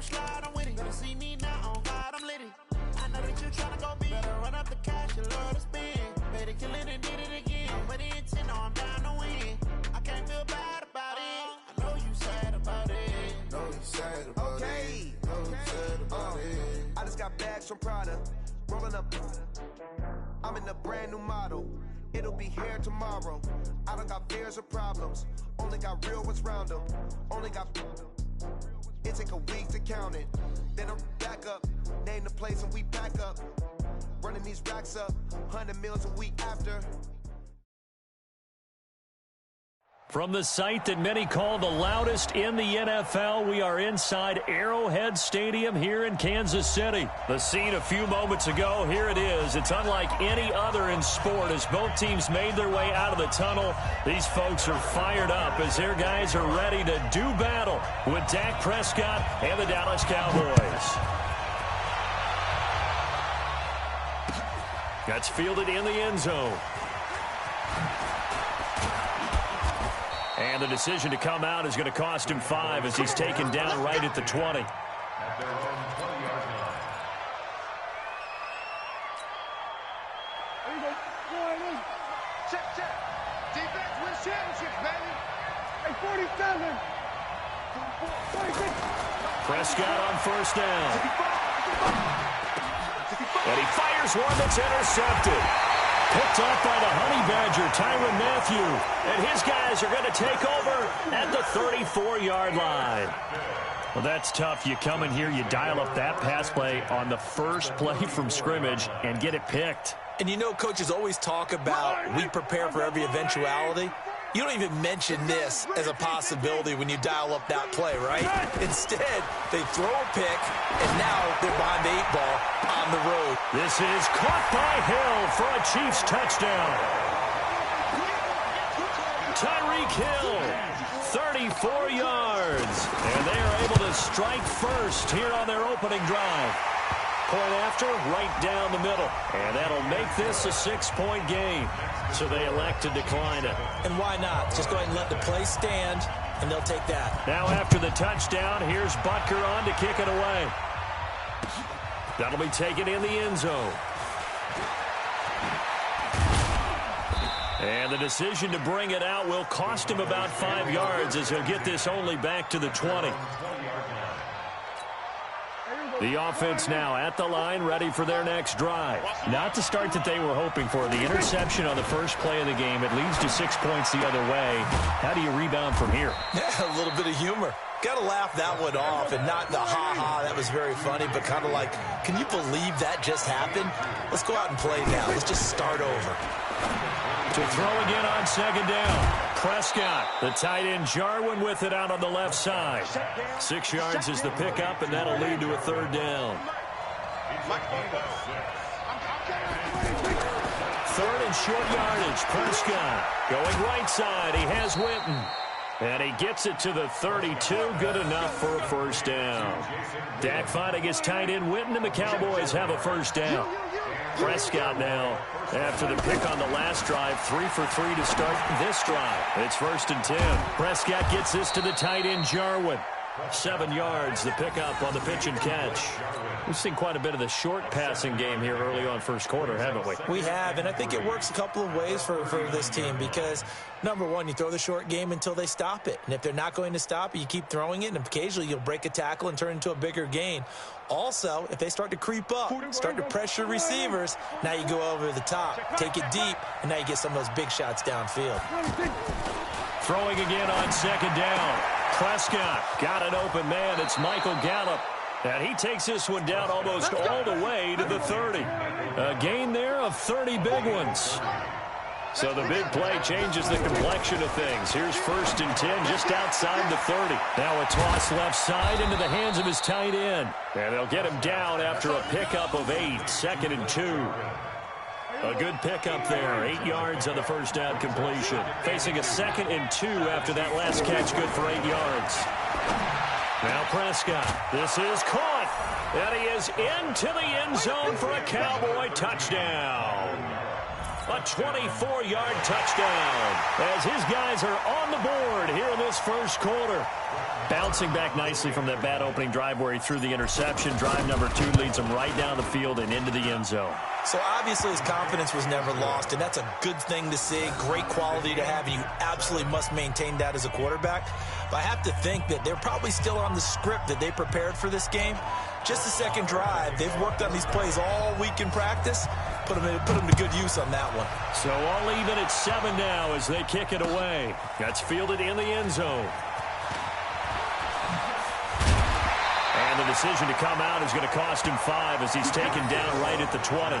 slide, I'm with it. Better see me now, on God, I'm lit it. I know that you tryna go big. Better run up the cash, you love to spend. Better kill it and did it again. I'm with the intent, no, I'm down to win. I can't feel bad about it. I know you sad about it. Know you sad about it. Know you sad about it. I just got bags from Prada. Rolling up. I'm in a brand new model. It'll be here tomorrow. I don't got fears or problems. Only got real ones round them. Only got. It take a week to count it. Then I'm back up. Name the place and we back up. Running these racks up. 100 meals a week after. From the site that many call the loudest in the NFL, we are inside Arrowhead Stadium here in Kansas City. The scene a few moments ago, here it is. It's unlike any other in sport as both teams made their way out of the tunnel. These folks are fired up as their guys are ready to do battle with Dak Prescott and the Dallas Cowboys. That's fielded in the end zone. And the decision to come out is going to cost him 5 as he's taken down right at the 20. Check. Defense wins championships, baby. Hey, 47. Prescott on first down. And he fires one that's intercepted. Picked off by the Honey Badger, Tyrann Mathieu. And his guys are going to take over at the 34-yard line. Well, that's tough. You come in here, you dial up that pass play on the first play from scrimmage and get it picked. And you know, coaches always talk about we prepare for every eventuality. You don't even mention this as a possibility when you dial up that play, right? Instead, they throw a pick, and now they're behind the 8 ball on the road. This is caught by Hill for a Chiefs touchdown. Tyreek Hill, 34 yards. And they are able to strike first here on their opening drive. Point after, right down the middle. And that'll make this a 6-point game. So they elect to decline it. And why not? Just go ahead and let the play stand, and they'll take that. Now after the touchdown, here's Butker on to kick it away. That'll be taken in the end zone. And the decision to bring it out will cost him about 5 yards as he'll get this only back to the 20. The offense now at the line, ready for their next drive. Not the start that they were hoping for. The interception on the first play of the game. It leads to 6 points the other way. How do you rebound from here? Yeah, a little bit of humor. Got to laugh that one off, and not the ha-ha, that was very funny, but kind of like, can you believe that just happened? Let's go out and play now. Let's just start over. To throw again on second down. Prescott, the tight end Jarwin with it out on the left side. 6 yards is the pickup, and that'll lead to a third down. Third and short yardage. Prescott going right side. He has Witten. And he gets it to the 32. Good enough for a first down. Dak finding his tight end Witten, and the Cowboys have a first down. Prescott now, after the pick on the last drive, 3 for 3 to start this drive. It's 1st and 10. Prescott gets this to the tight end Jarwin. 7 yards, the pickup on the pitch and catch. We've seen quite a bit of the short passing game here early on first quarter, haven't we? We have, and I think it works a couple of ways for this team because, number one, you throw the short game until they stop it. And if they're not going to stop it, you keep throwing it, and occasionally you'll break a tackle and turn into a bigger gain. Also, if they start to creep up, start to pressure receivers, now you go over the top, take it deep, and now you get some of those big shots downfield. Throwing again on second down. Prescott got an open man. It's Michael Gallup. And he takes this one down almost all the way to the 30. A gain there of 30 big ones. So the big play changes the complexion of things. Here's 1st and 10 just outside the 30. Now a toss left side into the hands of his tight end. And they'll get him down after a pickup of 8. 2nd and 2. A good pickup there. 8 yards on the first down completion. Facing a 2nd and 2 after that last catch, good for 8 yards. Now Prescott. This is caught. And he is into the end zone for a Cowboy touchdown. A 24-yard touchdown as his guys are on the board here in this this first quarter. Bouncing back nicely from that bad opening drive where he threw the interception. Drive number 2 leads him right down the field and into the end zone. So obviously his confidence was never lost, and that's a good thing to see, great quality to have, and you absolutely must maintain that as a quarterback. But I have to think that they're probably still on the script that they prepared for this game. Just the second drive, they've worked on these plays all week in practice. Put them to good use on that one. So all even at 7 now as they kick it away. That's fielded in the end zone. And the decision to come out is going to cost him 5 as he's taken down right at the 20.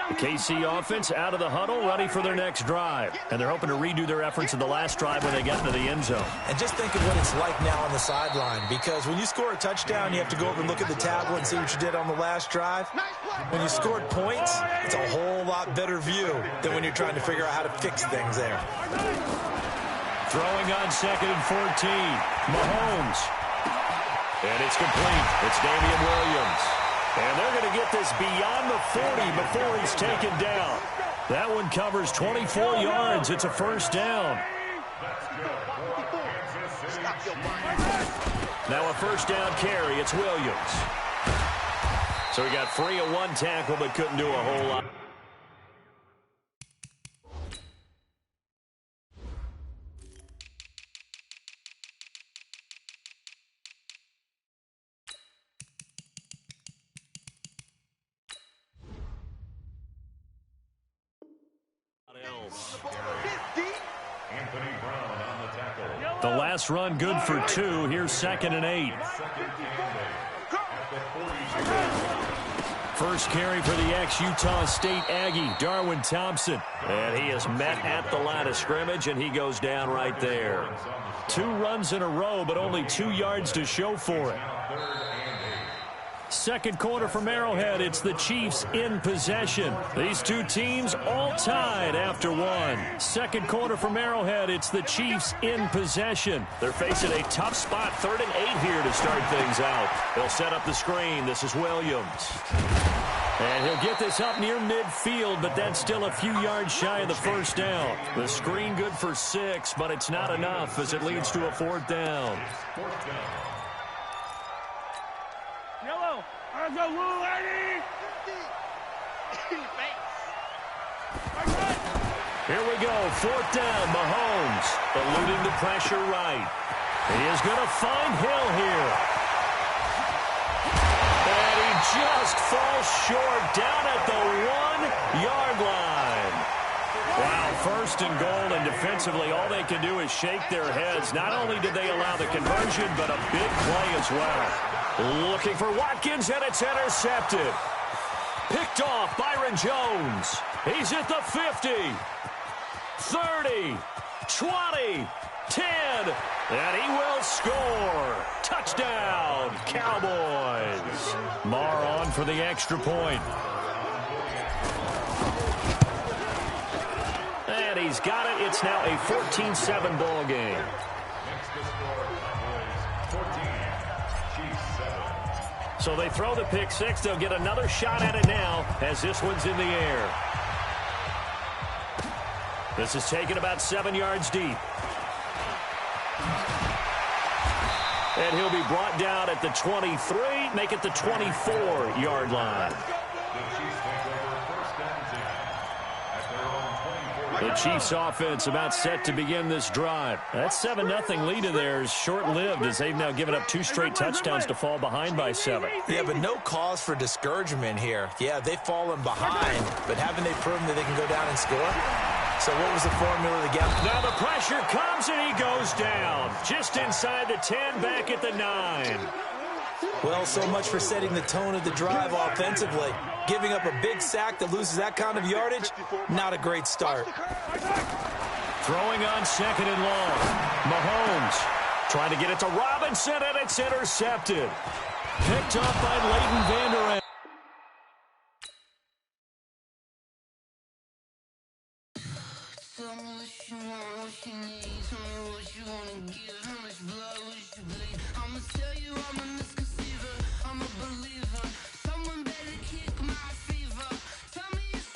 The KC offense out of the huddle, ready for their next drive. And they're hoping to redo their efforts in the last drive when they got into the end zone. And just think of what it's like now on the sideline, because when you score a touchdown, you have to go over and look at the tablet and see what you did on the last drive. When you scored points, it's a whole lot better view than when you're trying to figure out how to fix things there. Throwing on 2nd and 14. Mahomes. And it's complete. It's Damian Williams. And they're going to get this beyond the 40 before he's taken down. That one covers 24 yards. It's a first down. Now a first down carry. It's Williams. So he got free of 1 tackle but couldn't do a whole lot. The last run good for 2. Here's 2nd and 8. First carry for the ex-Utah State Aggie, Darwin Thompson. And he is met at the line of scrimmage, and he goes down right there. 2 runs in a row, but only 2 yards to show for it. Second quarter from Arrowhead. It's the Chiefs in possession. These two teams all tied after 1. Second quarter from Arrowhead. It's the Chiefs in possession. They're facing a tough spot. 3rd and 8 here to start things out. They'll set up the screen. This is Williams. And he'll get this up near midfield, but that's still a few yards shy of the first down. The screen good for 6, but it's not enough as it leads to a 4th down. Yellow. Let's go, Lou, lady. Here we go. 4th down. Mahomes eluding the pressure right. He is going to find Hill here. And he just falls short down at the 1-yard line. Wow, 1st and goal, and defensively all they can do is shake their heads. Not only did they allow the conversion, but a big play as well. Looking for Watkins, and it's intercepted. Picked off Byron Jones. He's at the 50, 30, 20, 10, and he will score. Touchdown, Cowboys. Marr on for the extra point. And he's got it. It's now a 14-7 ball game. So they throw the pick 6. They'll get another shot at it now as this one's in the air. This is taken about 7 yards deep. And he'll be brought down at the 23, make it the 24-yard line. The Chiefs offense about set to begin this drive. That 7-0 lead of theirs is short-lived as they've now given up 2 straight touchdowns to fall behind by 7. Yeah, but no cause for discouragement here. Yeah, they've fallen behind, but haven't they proven that they can go down and score? So what was the formula to get? Now the pressure comes and he goes down. Just inside the 10, back at the 9. Well, so much for setting the tone of the drive offensively. Giving up a big sack that loses that kind of yardage, not a great start. Throwing on 2nd and long. Mahomes trying to get it to Robinson, and it's intercepted. Picked up by Leighton Vander Esch. Tell me what you want, what you need. Tell me what you want to give. How much blood would you bleed? I'ma tell you I'm a misconceiver. I'm a believer. Someone better kick my fever. Tell me it's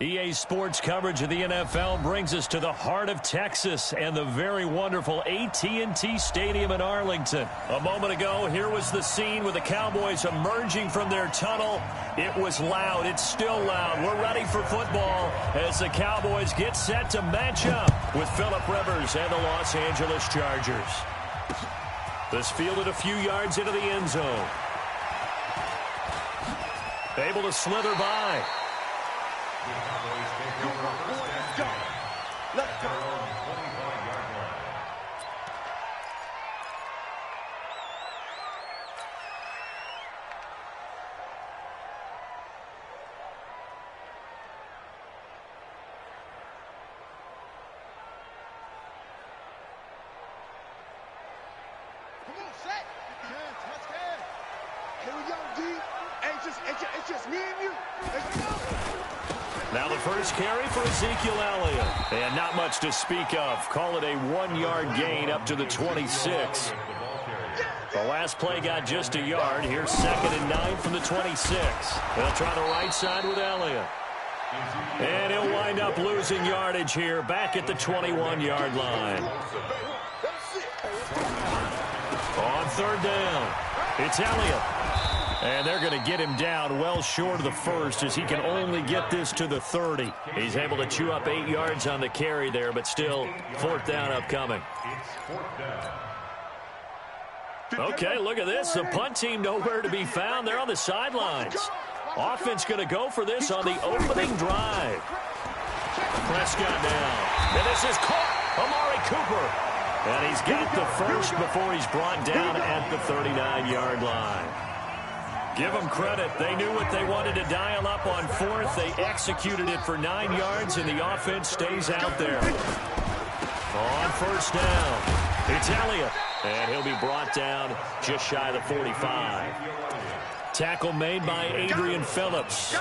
EA Sports coverage of the NFL brings us to the heart of Texas and the very wonderful AT&T Stadium in Arlington. A moment ago, here was the scene with the Cowboys emerging from their tunnel. It was loud. It's still loud. We're ready for football as the Cowboys get set to match up with Phillip Rivers and the Los Angeles Chargers. This fielded a few yards into the end zone. Able to slither by. Let's go. Come on, set. Touch head. Here we go, D. It's just me and you. Let's go. Now the first carry for Ezekiel Elliott. And not much to speak of. Call it a 1-yard gain up to the 26. The last play got just a yard. Here's 2nd and 9 from the 26. They'll try the right side with Elliott. And he'll wind up losing yardage here back at the 21-yard line. On 3rd down, it's Elliott. And they're going to get him down well short of the first as he can only get this to the 30. He's able to chew up 8 yards on the carry there, but still 4th down upcoming. Okay, look at this. The punt team nowhere to be found. They're on the sidelines. Offense going to go for this on the opening drive. Prescott down. And this is caught. Amari Cooper. And he's got the first before he's brought down at the 39-yard line. Give them credit. They knew what they wanted to dial up on 4th. They executed it for 9 yards, and the offense stays out there. On 1st down, it's Elliott. And he'll be brought down just shy of the 45. Tackle made by Adrian Phillips.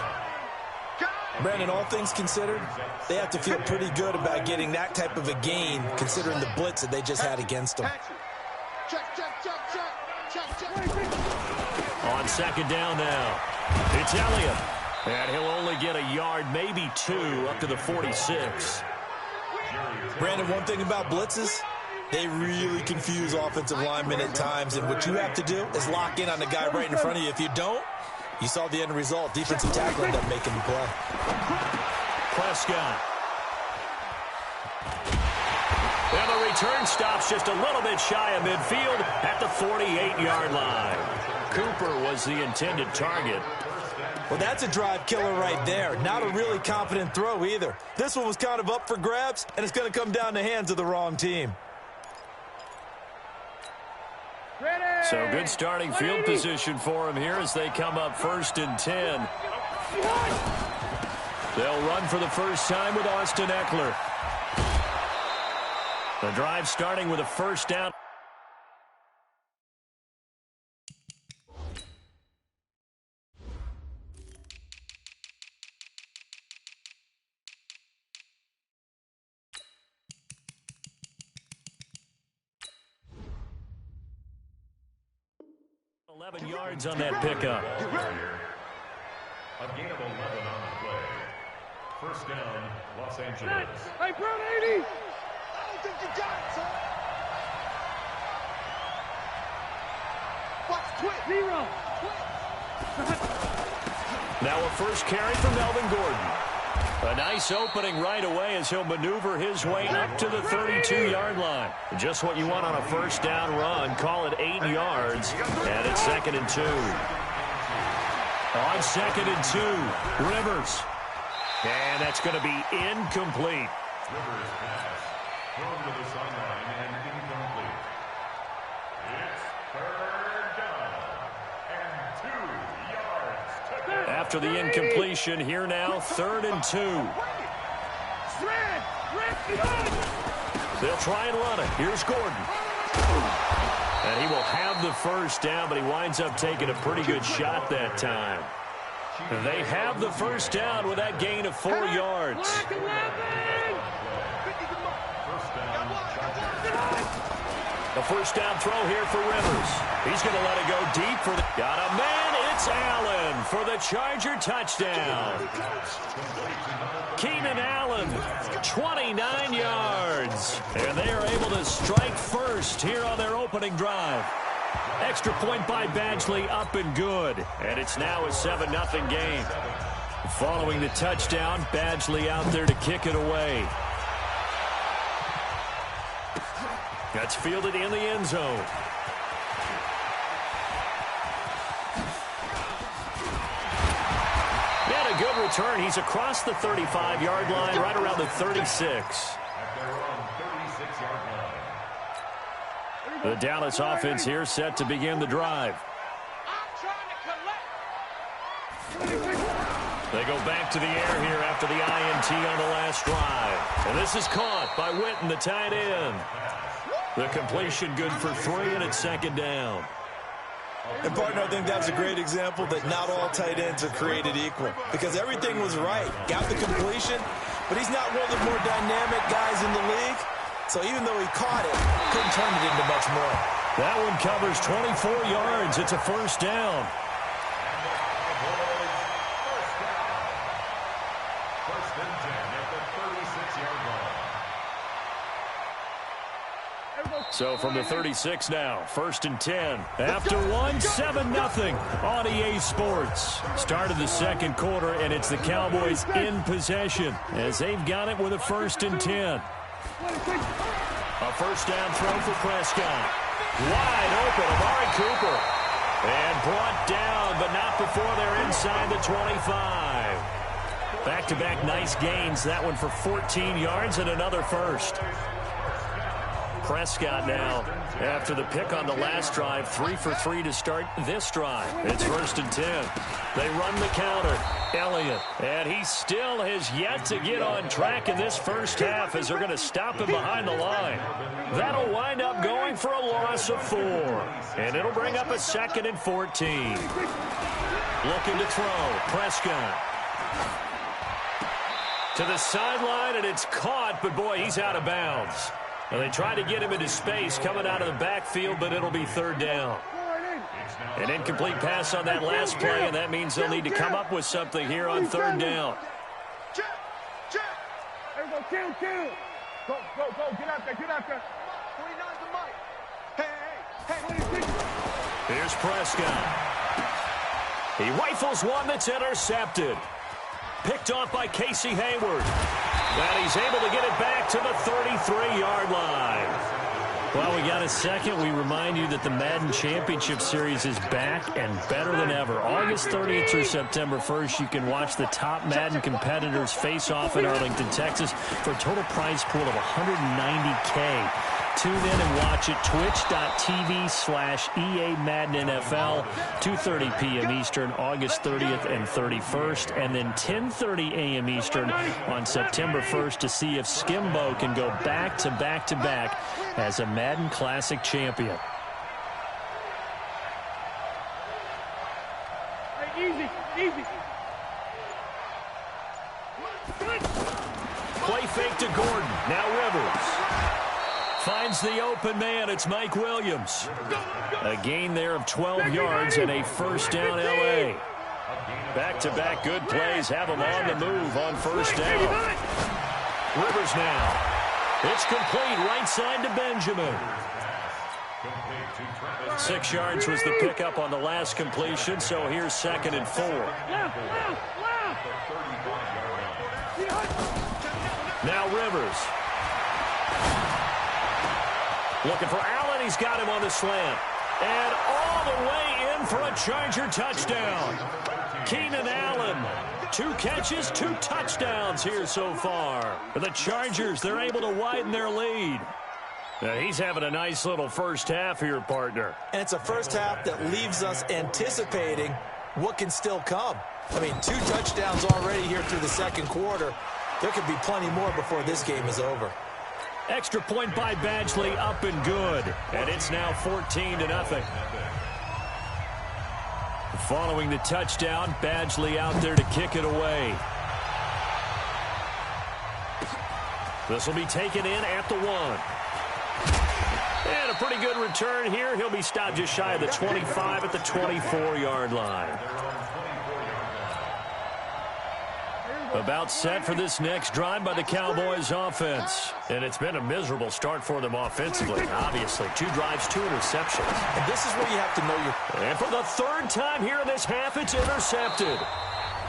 Brandon, all things considered, they have to feel pretty good about getting that type of a gain, considering the blitz that they just had against them. On 2nd down now, it's Elliott. And he'll only get a yard, maybe 2, up to the 46. Brandon, one thing about blitzes, they really confuse offensive linemen at times, and what you have to do is lock in on the guy right in front of you. If you don't, you saw the end result. Defensive tackle ended up making the play. Prescott. And the return stops just a little bit shy of midfield at the 48-yard line. Cooper was the intended target. Well, that's a drive killer right there. Not a really confident throw either. This one was kind of up for grabs, and it's going to come down the hands of the wrong team. So good starting field position for him here as they come up 1st and 10. They'll run for the first time with Austin Eckler. The drive starting with a 1st down. Yards on that pickup. A gain of 11 on the play. 1st down, Los Angeles. Hey, Brown 80! I don't think you got it, son. Watch, quick! 0. Now a first carry from Melvin Gordon. A nice opening right away as he'll maneuver his way up to the 32-yard line. Just what you want on a 1st down run. Call it 8 yards. And it's 2nd and 2. On 2nd and 2, Rivers. And that's going to be incomplete. Rivers pass. Thrown to the sideline and incomplete. It's 3rd down and 2 yards to go. After the incompletion, here now, 3rd and 2. They'll try and run it. Here's Gordon. And he will have the 1st down, but he winds up taking a pretty good shot that time. They have the 1st down with that gain of 4 yards. The 1st down throw here for Rivers. He's going to let it go deep for the... Got a man. It's Allen for the Charger touchdown. Keenan Allen, 29 yards. And they are able to strike first here on their opening drive. Extra point by Badgley, up and good. And it's now a 7-0 game. Following the touchdown, Badgley out there to kick it away. That's fielded in the end zone. And a good return. He's across the 35-yard line, right around the 36. The Dallas offense here set to begin the drive. They go back to the air here after the INT on the last drive. And this is caught by Witten, the tight end. The completion good for 3, and it's second down. And, partner, I think that's a great example that not all tight ends are created equal, because everything was right. Got the completion, but he's not one of the more dynamic guys in the league. So even though he caught it, couldn't turn it into much more. That one covers 24 yards. It's a first down. First and 10 at the 36-yard line. So from the 36 now, first and 10. After 7-0 on EA Sports. Start of the second quarter, and it's the Cowboys in possession as they've got it with a first and 10. A first down throw for Prescott. Wide open, Amari Cooper. And brought down, but not before they're inside the 25. Back-to-back nice gains. That one for 14 yards and another first. Prescott now, after the pick on the last drive, 3 for 3 to start this drive. It's first and 10. They run the counter. Elliott, and he still has yet to get on track in this first half as they're going to stop him behind the line. That'll wind up going for a loss of 4. And it'll bring up a 2nd and 14. Looking to throw. Prescott. To the sideline, and it's caught, but boy, he's out of bounds. Well, they try to get him into space coming out of the backfield, but it'll be third down. An incomplete pass on that last play, and that means they'll need to come up with something here on third down. Go, get out there, 29's the mic. Hey. Here's Prescott. He rifles one that's intercepted. Picked off by Casey Hayward. And he's able to get it back to the 33-yard line. Well, we got a second. We remind you that the Madden Championship Series is back and better than ever. August 30th through September 1st, you can watch the top Madden competitors face off in Arlington, Texas for a total prize pool of $190K. Tune in and watch it, twitch.tv/EA Madden NFL, 2:30 p.m. Eastern, August 30th and 31st, and then 10:30 a.m. Eastern on September 1st to see if Skimbo can go back-to-back-to-back as a Madden Classic champion. Easy. Play fake to Gordon. Now Rivers. Finds the open man. It's Mike Williams. A gain there of 12 yards and a first down L.A. Back-to-back good plays have him on the move on first down. Rivers now. It's complete right side to Benjamin. 6 yards was the pickup on the last completion, so here's 2nd and 4. Now Rivers. Looking for Allen. He's got him on the slant. And all the way in for a Charger touchdown. Keenan Allen. 2 catches, 2 touchdowns here so far. The Chargers, they're able to widen their lead. Now, he's having a nice little first half here, partner. And it's a first half that leaves us anticipating what can still come. I mean, 2 touchdowns already here through the second quarter. There could be plenty more before this game is over. Extra point by Badgley, up and good. And it's now 14-0. Following the touchdown, Badgley out there to kick it away. This will be taken in at the 1. And a pretty good return here. He'll be stopped just shy of the 25 at the 24-yard line. About set for this next drive by the Cowboys offense. And it's been a miserable start for them offensively. Obviously, 2 drives, 2 interceptions. And this is where you have to know your... And for the 3rd time here in this half, it's intercepted.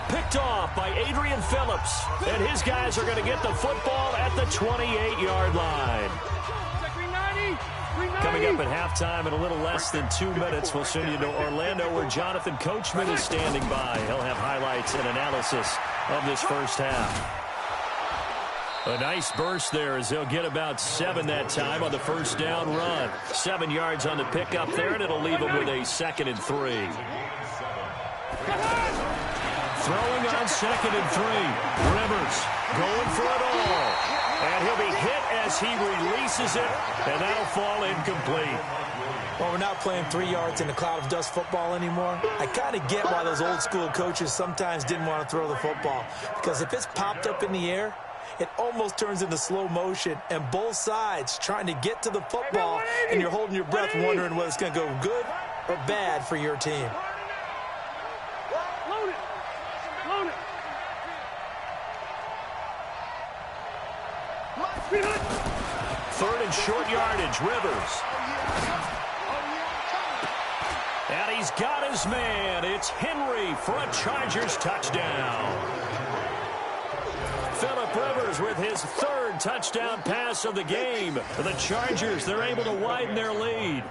Picked off by Adrian Phillips. And his guys are going to get the football at the 28-yard line. Coming up at halftime in a little less than 2 minutes, we'll send you to Orlando where Jonathan Coachman is standing by. He'll have highlights and analysis of this first half. A nice burst there as they'll get about 7 that time on the first down run. 7 yards on the pickup there, and it'll leave them with a 2nd and 3. Throwing on 2nd and 3. Rivers going for it all. And he'll be hit as he releases it, and that'll fall incomplete. Well, we're not playing 3 yards in a cloud of dust football anymore. I kind of get why those old school coaches sometimes didn't want to throw the football. Because if it's popped up in the air, it almost turns into slow motion, and both sides trying to get to the football, and you're holding your breath wondering whether it's going to go good or bad for your team. Load it. Load it. 3rd and short yardage, Rivers. And he's got his man. It's Henry for a Chargers touchdown. Phillip Rivers with his 3rd touchdown pass of the game. The Chargers, they're able to widen their lead.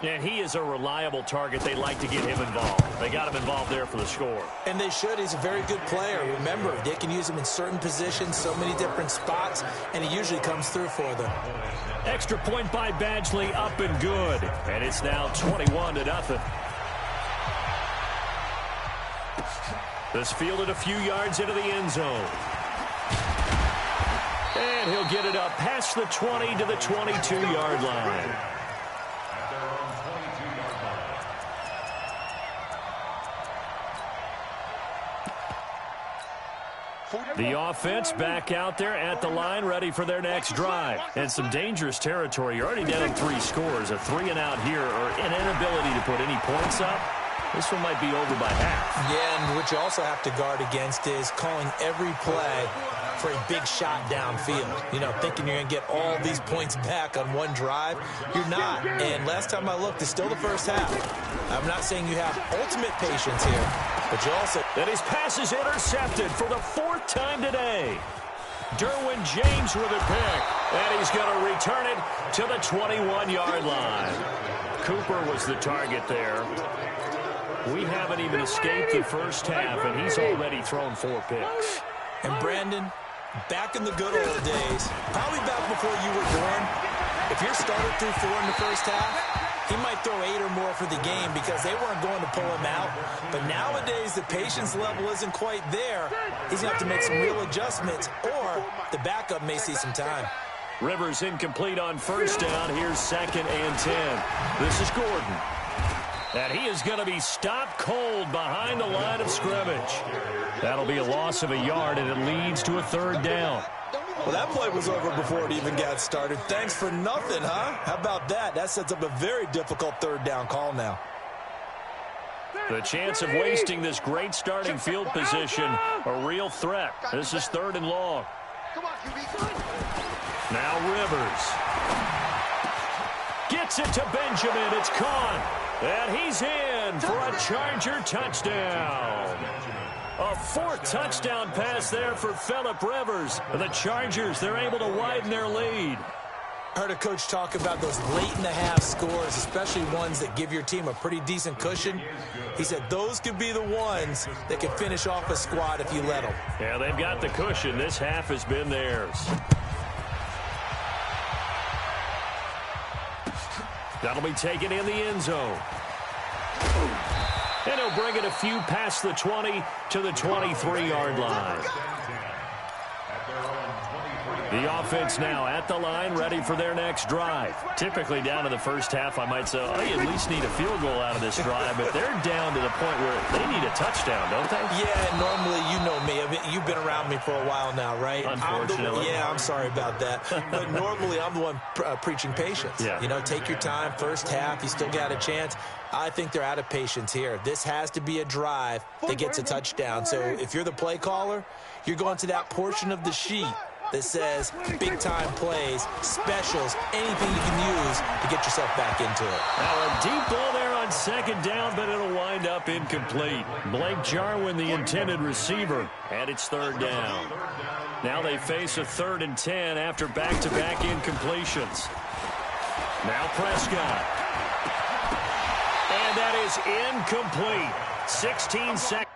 And he is a reliable target. They like to get him involved. They got him involved there for the score. And they should. He's a very good player. Remember, they can use him in certain positions, so many different spots, and he usually comes through for them. Extra point by Badgley, up and good. And it's now 21-0. This fielded a few yards into the end zone. And he'll get it up past the 20 to the 22-yard line. The offense back out there at the line, ready for their next drive. And some dangerous territory. You're already down 3 scores. A 3-and-out here, or an inability to put any points up. This one might be over by half. Yeah, and what you also have to guard against is calling every play for a big shot downfield. You know, thinking you're going to get all these points back on one drive. You're not. And last time I looked, it's still the first half. I'm not saying you have ultimate patience here, but you also... And his pass is intercepted for the 4th time today. Derwin James with a pick. And he's going to return it to the 21-yard line. Cooper was the target there. We haven't even escaped the first half, and he's already thrown 4 picks. And Brandon, back in the good old days, probably back before you were born, if your starter threw 4 in the first half, he might throw 8 or more for the game because they weren't going to pull him out. But nowadays, the patience level isn't quite there. He's going to have to make some real adjustments, or the backup may see some time. Rivers incomplete on first down. Here's 2nd and 10. This is Gordon. And he is going to be stopped cold behind the line of scrimmage. That'll be a loss of a yard, and it leads to a 3rd down. Well, that play was over before it even got started. Thanks for nothing, huh? How about that? That sets up a very difficult 3rd down call now. The chance of wasting this great starting field position, a real threat. This is 3rd and long. Now Rivers. Gets it to Benjamin. It's caught. And he's in for a Charger touchdown. A 4th touchdown pass there for Phillip Rivers. The Chargers, they're able to widen their lead. I heard a coach talk about those late-in-the-half scores, especially ones that give your team a pretty decent cushion. He said those could be the ones that can finish off a squad if you let them. Yeah, they've got the cushion. This half has been theirs. That'll be taken in the end zone. And he'll bring it a few past the 20 to the 23-yard line. The offense now at the line, ready for their next drive. Typically down to the first half, I might say, oh, you at least need a field goal out of this drive, but they're down to the point where they need a touchdown, don't they? Yeah, normally, you know me. I mean, you've been around me for a while now, right? Unfortunately. I'm sorry about that. But normally, I'm the one preaching patience. Yeah. You know, take your time. First half, you still got a chance. I think they're out of patience here. This has to be a drive that gets a touchdown. So if you're the play caller, you're going to that portion of the sheet that says big-time plays, specials, anything you can use to get yourself back into it. Now a deep ball there on second down, but it'll wind up incomplete. Blake Jarwin, the intended receiver, and it's third down. Now they face a 3rd and 10 after back-to-back incompletions. Now Prescott. And that is incomplete. 16 seconds.